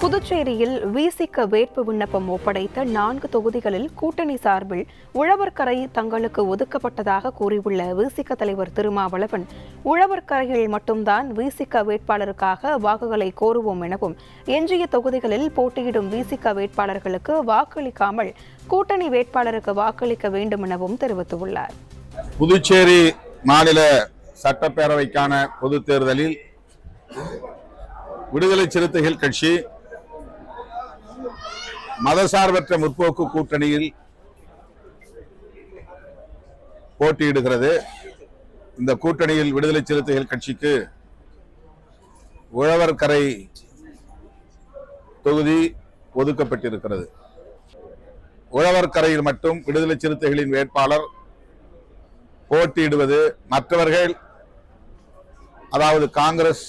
புதுச்சேரியில் விசிக வேட்பு விண்ணப்பம் ஒப்படைத்த 4 தொகுதிகளில் கூட்டணி சார்பில் உழவர்கரை தங்களுக்கு ஒதுக்கப்பட்டதாக கூறியுள்ள விசிக தலைவர் திருமாவளவன், உழவர்கரையில் மட்டும்தான் விசிக வேட்பாளருக்காக வாக்குகளை கோருவோம் எனவும், எஞ்சிய தொகுதிகளில் போட்டியிடும் விசிக வேட்பாளர்களுக்கு வாக்களிக்காமல் கூட்டணி வேட்பாளருக்கு வாக்களிக்க வேண்டும் எனவும் தெரிவித்துள்ளார். புதுச்சேரி மாநில சட்டப்பேரவைக்கான பொதுத் தேர்தலில் விடுதலை சிறுத்தைகள் கட்சி மதசார்பற்ற முற்போக்கு கூட்டணியில் போட்டியிடுகிறது. இந்த கூட்டணியில் விடுதலை சிறுத்தைகள் கட்சிக்கு உழவர்கரை தொகுதி ஒதுக்கப்பட்டிருக்கிறது. உழவர்கரையில் மட்டும் விடுதலை சிறுத்தைகளின் வேட்பாளர் போட்டியிடுவது மற்றவர்கள், அதாவது காங்கிரஸ்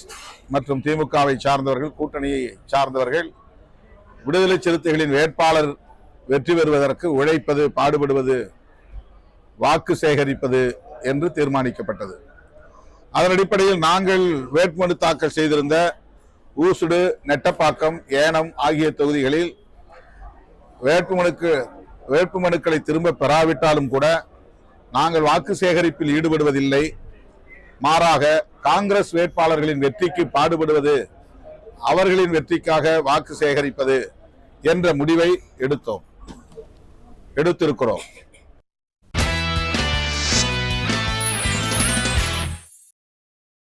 மற்றும் திமுகவை சார்ந்தவர்கள், கூட்டணியை சார்ந்தவர்கள் விடுதலை சிறுத்தைகளின் வேட்பாளர் வெற்றி பெறுவதற்கு உழைப்பது, பாடுபடுவது, வாக்கு சேகரிப்பது என்று தீர்மானிக்கப்பட்டது. அதன் அடிப்படையில் நாங்கள் வேட்புமனு தாக்கல் செய்திருந்த ஊசுடு, நெட்டப்பாக்கம், ஏனம் ஆகிய தொகுதிகளில் வேட்புமனுக்களை திரும்ப பெறாவிட்டாலும் கூட நாங்கள் வாக்கு சேகரிப்பில் ஈடுபடுவதில்லை. மாறாக காங்கிரஸ் வேட்பாளர்களின் வெற்றிக்கு பாடுபடுவது, அவர்களின் வெற்றிக்காக வாக்கு சேகரிப்பது என்ற முடிவை எடுத்திருக்கிறோம்.